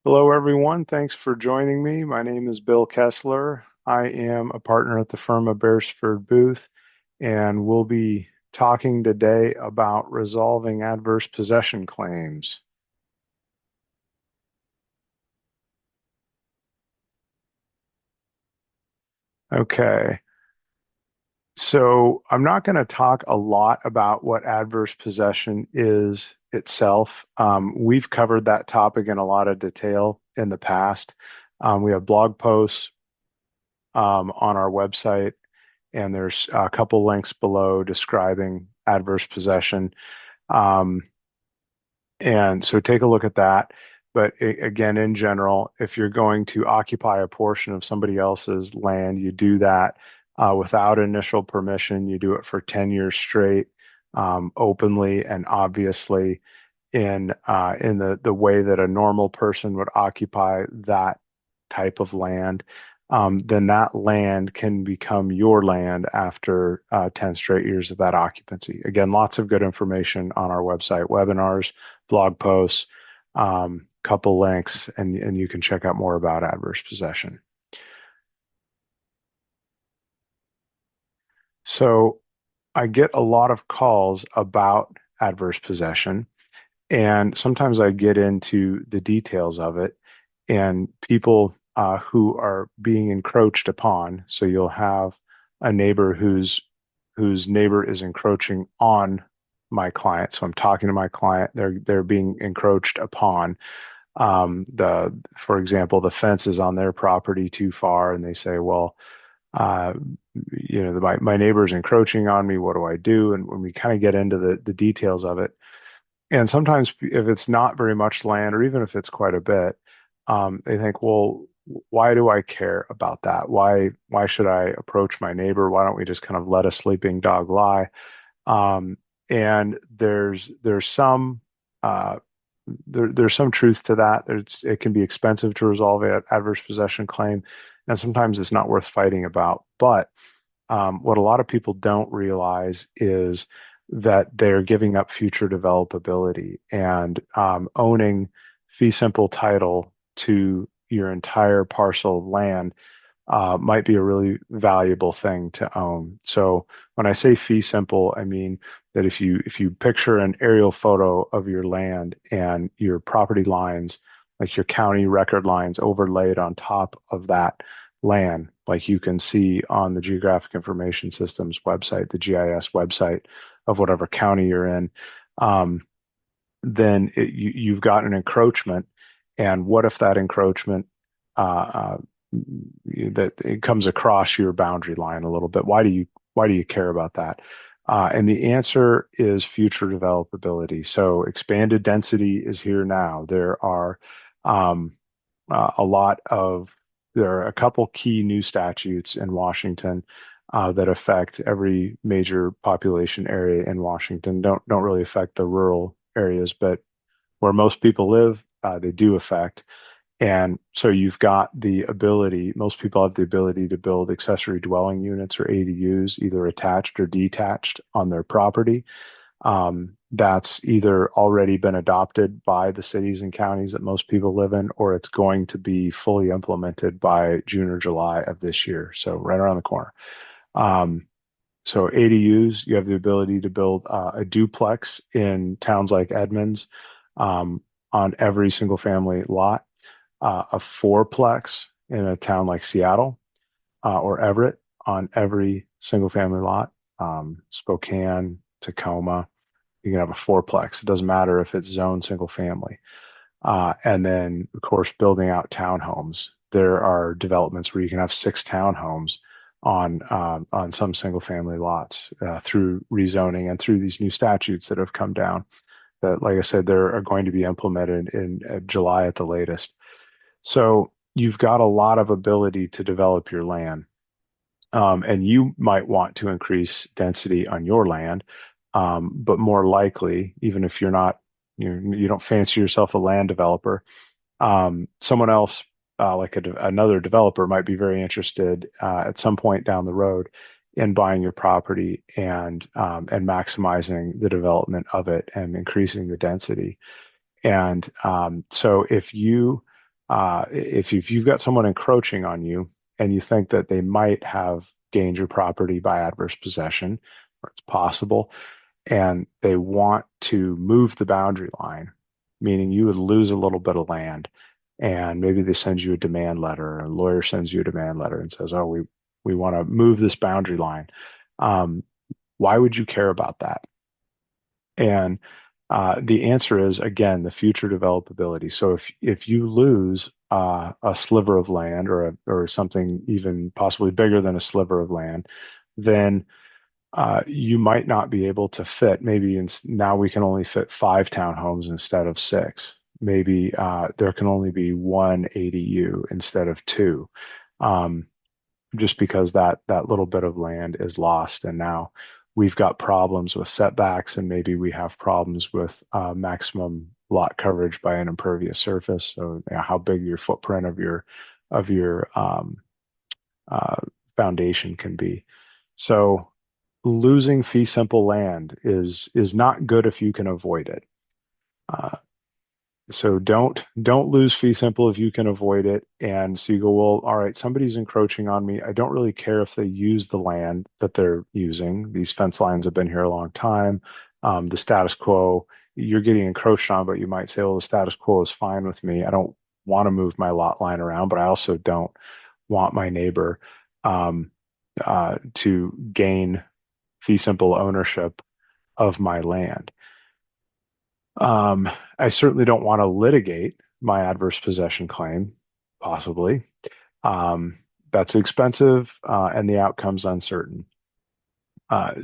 Hello, everyone. Thanks for joining me. My name is Bill Kessler. I am a partner at the firm of Beresford Booth, and we'll be talking today about resolving adverse possession claims. Okay, so I'm not going to talk a lot about what adverse possession is itself. We've covered that topic in a lot of detail in the past. We have blog posts on our website, and there's a couple links below describing adverse possession. Um, and so take a look at that. But again, in general, if you're going to occupy a portion of somebody else's land, you do that without initial permission. You do it for 10 years straight, openly and obviously in the way that a normal person would occupy that type of land, then that land can become your land after 10 straight years of that occupancy. Again, lots of good information on our website, webinars, blog posts, couple links, and you can check out more about adverse possession. So I get a lot of calls about adverse possession. And sometimes I get into the details of it, and people who are being encroached upon. So you'll have a neighbor whose neighbor is encroaching on my client. So I'm talking to my client. They're being encroached upon. For example, the fence is on their property too far, and they say, well, uh, my neighbor is encroaching on me. What do I do? And when we kind of get into the details of it, and sometimes if it's not very much land, or even if it's quite a bit, they think, well, why do I care about that? Why should I approach my neighbor? Why don't we just kind of let a sleeping dog lie? Um, and there's some uh, there's some truth to that. It can be expensive to resolve an adverse possession claim, and sometimes it's not worth fighting about. But what a lot of people don't realize is that they're giving up future developability, and owning fee simple title to your entire parcel of land might be a really valuable thing to own. So when I say fee simple, I mean that if you picture an aerial photo of your land and your property lines, like your county record lines overlaid on top of that land, like you can see on the Geographic Information Systems website, the GIS website of whatever county you're in, um, then you've got an encroachment. And what if that encroachment uh, that it comes across your boundary line a little bit? Why do you care about that? And the answer is future developability. So expanded density is here now. Um, a lot of there are a couple key new statutes in Washington that affect every major population area in Washington. Don't really affect the rural areas, but where most people live, they do affect. And so you've got the ability, most people have the ability to build accessory dwelling units or ADUs, either attached or detached on their property. That's either already been adopted by the cities and counties that most people live in, or it's going to be fully implemented by June or July of this year. So right around the corner. Um, so ADUs, you have the ability to build a duplex in towns like Edmonds um, on every single family lot, a fourplex in a town like Seattle or Everett on every single family lot, Spokane, Tacoma. You can have a fourplex. It doesn't matter if it's zone single family. And then, of course, building out townhomes. There are developments where you can have six townhomes on some single family lots through rezoning and through these new statutes that have come down. That, like I said, they are going to be implemented in July at the latest. So you've got a lot of ability to develop your land. And you might want to increase density on your land, but more likely, even if you don't fancy yourself a land developer, someone else, like another developer, might be very interested at some point down the road in buying your property and maximizing the development of it and increasing the density. And so if you if you've got someone encroaching on you and you think that they might have gained your property by adverse possession, or it's possible, and they want to move the boundary line, meaning you would lose a little bit of land, and maybe they send you a demand letter, a lawyer sends you a demand letter and says, "Oh, we want to move this boundary line." Um, why would you care about that? And the answer is again the future developability. So if you lose a sliver of land or something even possibly bigger than a sliver of land, then you might not be able to fit. Maybe now we can only fit 5 townhomes instead of 6. Maybe there can only be one ADU instead of two, um, just because that little bit of land is lost. And now we've got problems with setbacks, and maybe we have problems with maximum lot coverage by an impervious surface. So, how big your footprint of your uh, foundation can be. So losing fee simple land is not good if you can avoid it. Uh, so don't lose fee simple if you can avoid it. And so you go, well, all right, somebody's encroaching on me. I don't really care if they use the land that they're using. These fence lines have been here a long time. The status quo, you're getting encroached on, but you might say, well, the status quo is fine with me. I don't want to move my lot line around, but I also don't want my neighbor um, to gain fee simple ownership of my land. Um, I certainly don't want to litigate my adverse possession claim, possibly. Um, that's expensive, and the outcome's uncertain.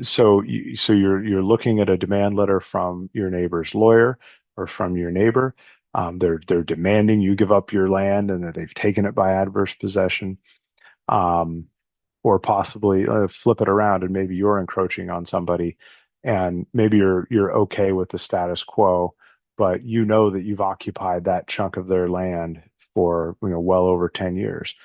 So you're looking at a demand letter from your neighbor's lawyer or from your neighbor. They're demanding you give up your land and that they've taken it by adverse possession. Um, or possibly flip it around and maybe you're encroaching on somebody and maybe you're okay with the status quo, but you know that you've occupied that chunk of their land for well over 10 years.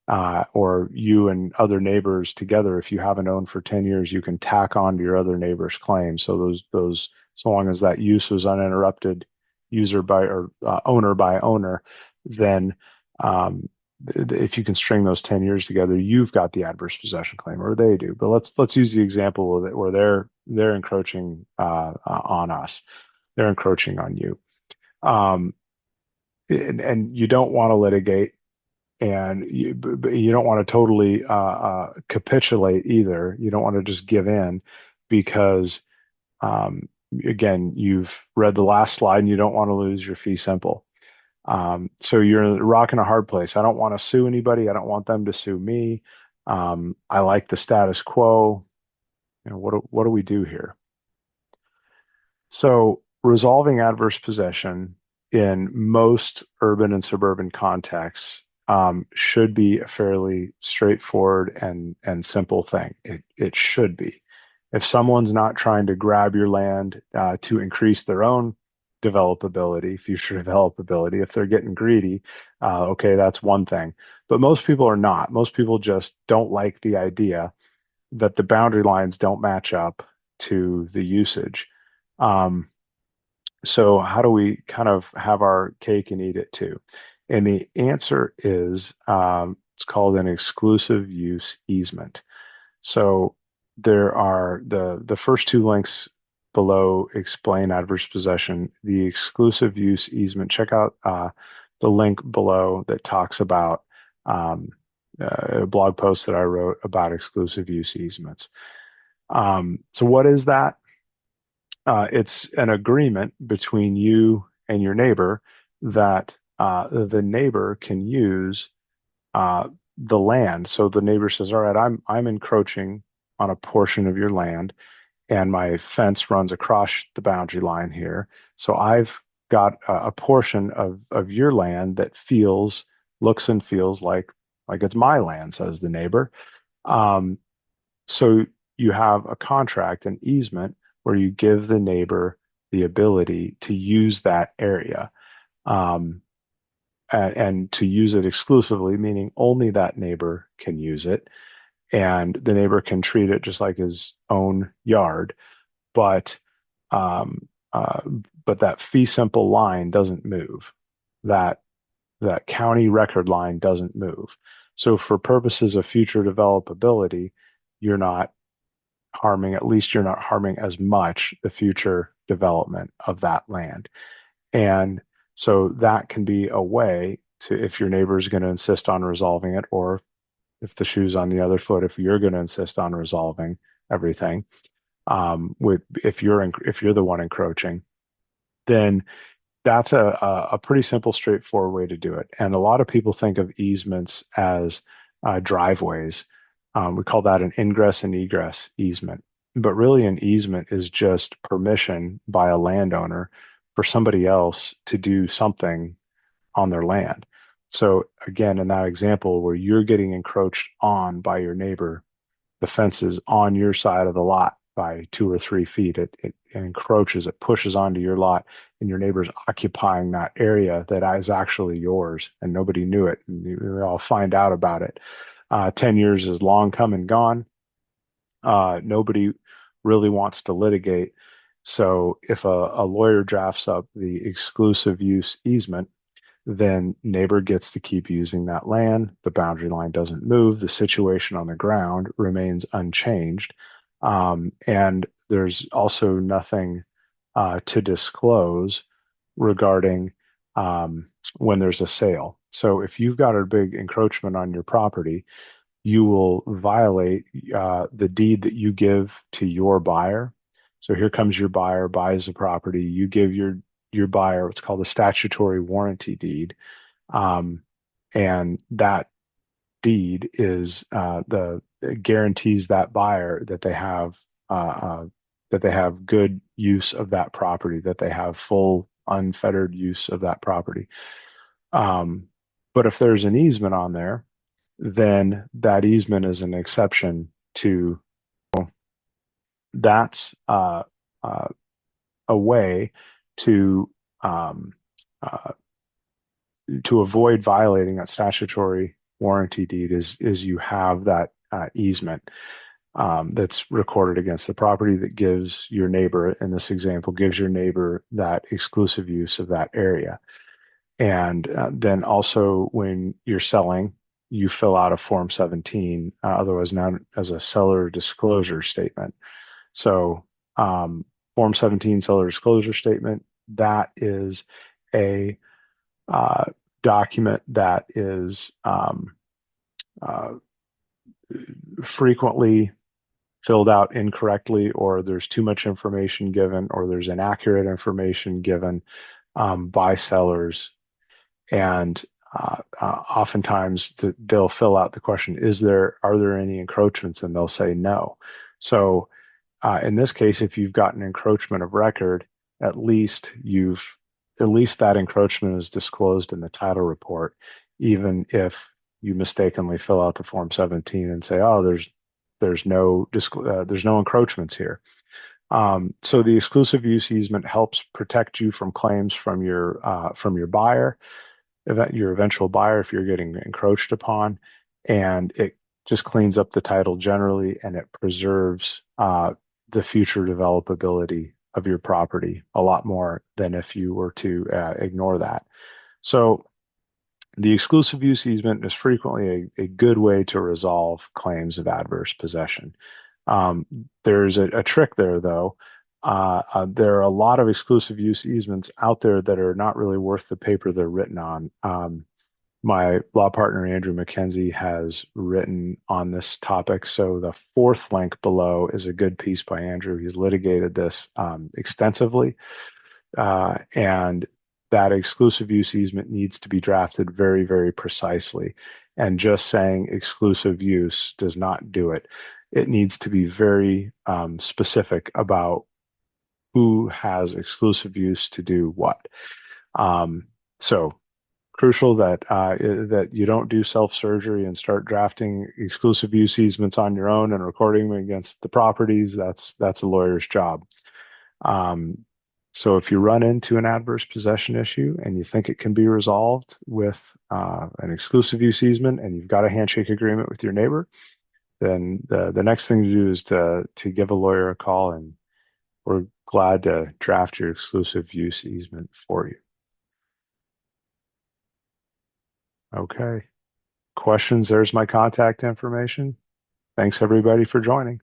Or you and other neighbors together, if you haven't owned for 10 years, you can tack on to your other neighbor's claim. So those so long as that use was uninterrupted, user by or owner by owner, then um, if you can string those 10 years together, you've got the adverse possession claim, or they do. But let's use the example of it where they're encroaching on us, they're encroaching on you, um, and you don't want to litigate, and you don't want to totally capitulate either. You don't want to just give in because again, you've read the last slide and you don't want to lose your fee simple. So you're in a rock and a hard place. I don't want to sue anybody. I don't want them to sue me. I like the status quo. What do we do here? So resolving adverse possession in most urban and suburban contexts should be a fairly straightforward and simple thing. It should be. If someone's not trying to grab your land to increase their own developability, future developability, if they're getting greedy, okay, that's one thing. But most people are not. Most people just don't like the idea that the boundary lines don't match up to the usage. Um, so how do we kind of have our cake and eat it too? And the answer is it's called an exclusive use easement. So there are the first two links below explain adverse possession. The exclusive use easement. Check out the link below that talks about a blog post that I wrote about exclusive use easements. So what is that? It's an agreement between you and your neighbor that the neighbor can use uh, the land. So the neighbor says, "All right, I'm encroaching on a portion of your land, and my fence runs across the boundary line here. So I've got a portion of your land that looks and feels like it's my land," says the neighbor. Um, so you have a contract, an easement, where you give the neighbor the ability to use that area, um, and to use it exclusively, meaning only that neighbor can use it, and the neighbor can treat it just like his own yard. But um, uh, but that fee simple line doesn't move. That that county record line doesn't move. So for purposes of future developability, you're not harming, at least you're not harming as much the future development of that land. And so that can be a way to, if your neighbor is going to insist on resolving it, or if the shoe's on the other foot, if you're going to insist on resolving everything, with if you're the one encroaching, then that's a pretty simple, straightforward way to do it. And a lot of people think of easements as driveways. We call that an ingress and egress easement. But really, an easement is just permission by a landowner for somebody else to do something on their land. So again, in that example where you're getting encroached on by your neighbor, the fence is on your side of the lot by 2 or 3 feet. It encroaches, it pushes onto your lot, and your neighbor's occupying that area that is actually yours, and nobody knew it. And you all find out about it. 10 years is long come and gone. Nobody really wants to litigate. So if a lawyer drafts up the exclusive use easement, then neighbor gets to keep using that land. The boundary line doesn't move. The situation on the ground remains unchanged. And there's also nothing to disclose regarding when there's a sale. So if you've got a big encroachment on your property, you will violate the deed that you give to your buyer. So here comes your buyer, buys the property. You give your buyer what's called a statutory warranty deed, and that deed is the it guarantees that buyer that they have good use of that property, that they have full unfettered use of that property. Um, but if there's an easement on there, then that easement is an exception to that's a way to um, uh, to avoid violating that statutory warranty deed is you have that easement that's recorded against the property that gives your neighbor, in this example, gives your neighbor that exclusive use of that area. And then also when you're selling, you fill out a Form 17, otherwise known as a seller disclosure statement. So Form 17 seller disclosure statement, that is a uh, document that is uh, frequently filled out incorrectly, or there's too much information given, or there's inaccurate information given by sellers. And oftentimes they'll fill out the question, are there any encroachments? And they'll say no. So in this case, if you've got an encroachment of record, at least you've at least that encroachment is disclosed in the title report, even if you mistakenly fill out the Form 17 and say, "Oh, there's no encroachments here." So the exclusive use easement helps protect you from claims from your buyer, your eventual buyer, if you're getting encroached upon, and it just cleans up the title generally, and it preserves the future developability of your property a lot more than if you were to ignore that. So the exclusive use easement is frequently a good way to resolve claims of adverse possession. There's a trick there, though. There are a lot of exclusive use easements out there that are not really worth the paper they're written on. My law partner, Andrew McKenzie, has written on this topic. So the fourth link below is a good piece by Andrew. He's litigated this extensively. And that exclusive use easement needs to be drafted very, very precisely. And just saying exclusive use does not do it. It needs to be very specific about who has exclusive use to do what. So crucial that you don't do self-surgery and start drafting exclusive use easements on your own and recording them against the properties. That's a lawyer's job. So if you run into an adverse possession issue and you think it can be resolved with an exclusive use easement and you've got a handshake agreement with your neighbor, then the next thing to do is to give a lawyer a call, and we're glad to draft your exclusive use easement for you. Okay. Questions? There's my contact information. Thanks everybody for joining.